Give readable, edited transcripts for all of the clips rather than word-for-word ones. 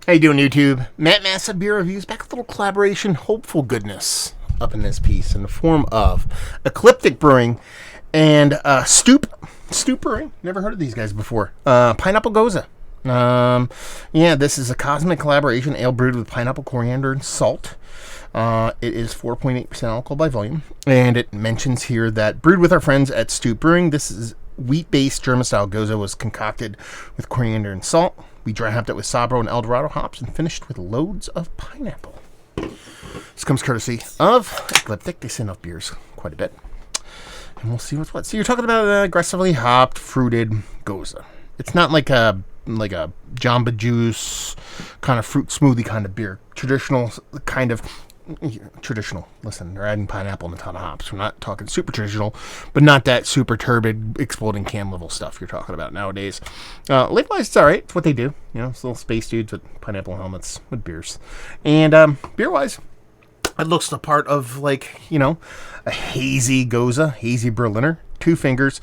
How you doing, YouTube? Matt Massa Beer Reviews, back with a little collaboration, hopeful goodness up in this piece in the form of Ecliptic Brewing and Stoup Brewing. Never heard of these guys before. Pineapple Gose. This is a cosmic collaboration ale brewed with pineapple, coriander, and salt. It is 4.8% alcohol by volume, and it mentions here that brewed with our friends at Stoup Brewing. This is wheat-based German-style Gose was concocted with coriander and salt. We dry hopped it with Sabro and Eldorado hops and finished with loads of pineapple. This comes courtesy of Ecliptic. They send out beers quite a bit, and we'll see what's what. So you're talking about an aggressively hopped, fruited Gose. It's not like a Jamba Juice kind of fruit smoothie kind of beer. Traditional. Listen, they're adding pineapple and a ton of hops. We're not talking super traditional, but not that super turbid, exploding can level stuff you're talking about nowadays. Label-wise, it's all right. It's what they do. You know, it's little space dudes with pineapple helmets with beers. And beer-wise, it looks the part of, a hazy Gose, hazy Berliner. 2 fingers.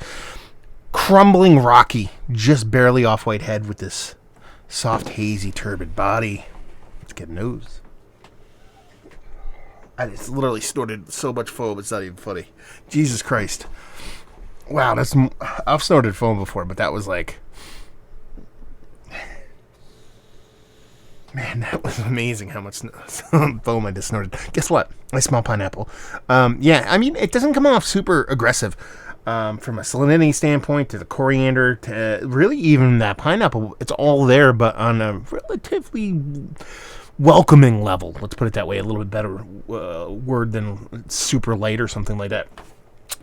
Crumbling rocky, just barely off-white head with this soft, hazy, turbid body. Let's get a nose. I just literally snorted so much foam, it's not even funny. Jesus Christ. Wow, I've snorted foam before, but that was like... Man, that was amazing how much foam I just snorted. Guess what? I smell pineapple. It doesn't come off super aggressive. From a salinity standpoint to the coriander to really even that pineapple, it's all there, but on a relatively welcoming level. Let's put it that way. A little bit better word than super light or something like that.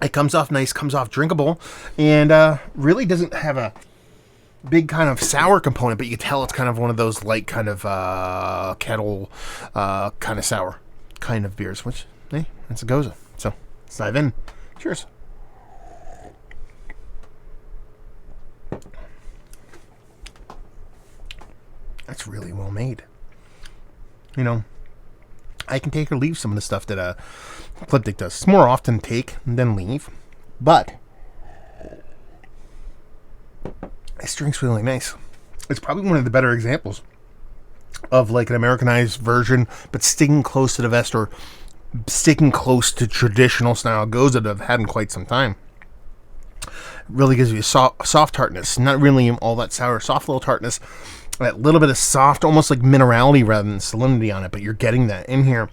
It comes off nice, comes off drinkable, and really doesn't have a big kind of sour component, but you can tell it's kind of one of those light kind of kettle kind of sour kind of beers, which, hey, that's a Gose. So, let's dive in. Cheers. That's really well made. You know, I can take or leave some of the stuff that Ecliptic does. It's more often take than leave, but this drink's really nice. It's probably one of the better examples of like an Americanized version, but sticking close to the vest or sticking close to traditional style Gose that I've had in quite some time. It really gives you a soft tartness, not really all that sour, soft little tartness. That little bit of soft, almost like minerality rather than salinity on it, but you're getting that in here.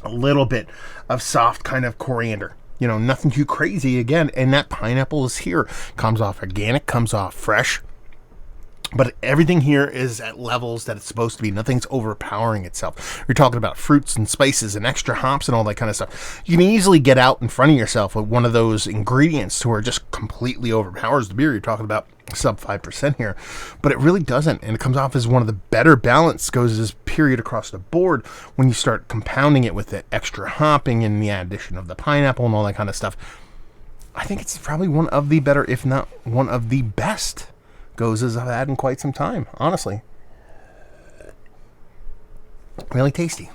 A little bit of soft kind of coriander. You know, nothing too crazy again. And that pineapple is here. Comes off organic, comes off fresh. But everything here is at levels that it's supposed to be. Nothing's overpowering itself. You're talking about fruits and spices and extra hops and all that kind of stuff. You can easily get out in front of yourself with one of those ingredients to where it just completely overpowers the beer. You're talking about sub 5% here. But it really doesn't. And it comes off as one of the better balanced Goses period across the board when you start compounding it with the extra hopping and the addition of the pineapple and all that kind of stuff. I think it's probably one of the better, if not one of the best Goses I've had in quite some time, honestly. Really tasty.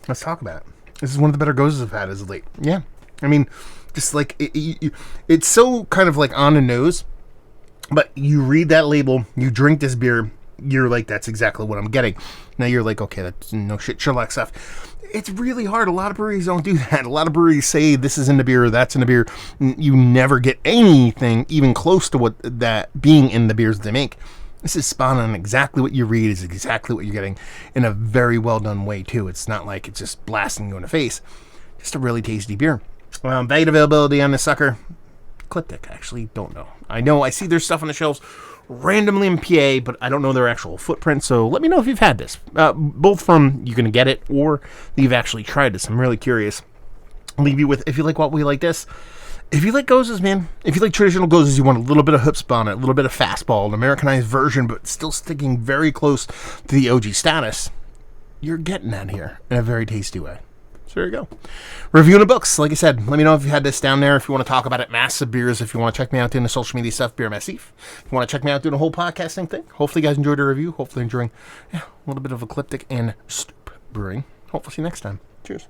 Let's talk about it. This is one of the better Goses I've had as of late. Yeah. I mean, just like, it's so kind of like on the nose, but you read that label, you drink this beer, you're like, that's exactly what I'm getting. Now you're like, okay, that's no shit, Sherlock stuff. It's really hard. A lot of breweries don't do that. A lot of breweries say this is in the beer, that's in the beer. You never get anything even close to what that being in the beers they make. This is spot on. Exactly what you read is exactly what you're getting in a very well done way too. It's not like it's just blasting you in the face. Just a really tasty beer. Value availability on this sucker. Ecliptic, actually, don't know. I see their stuff on the shelves randomly in PA, but I don't know their actual footprint, so let me know if you've had this. Both from you're going to get it or you've actually tried this. I'm really curious. I'll leave you with, if you like what we like this, if you like Goses, man, if you like traditional Goses, you want a little bit of chutzpah on it, a little bit of fastball, an Americanized version, but still sticking very close to the OG status, you're getting that here in a very tasty way. So there you go. Reviewing the books. Like I said, let me know if you had this down there. If you want to talk about it, Massive Beers. If you want to check me out doing the social media stuff, Beer Massif. If you want to check me out doing the whole podcasting thing. Hopefully you guys enjoyed the review. Hopefully enjoying a little bit of Ecliptic and Stoup Brewing. Hopefully see you next time. Cheers.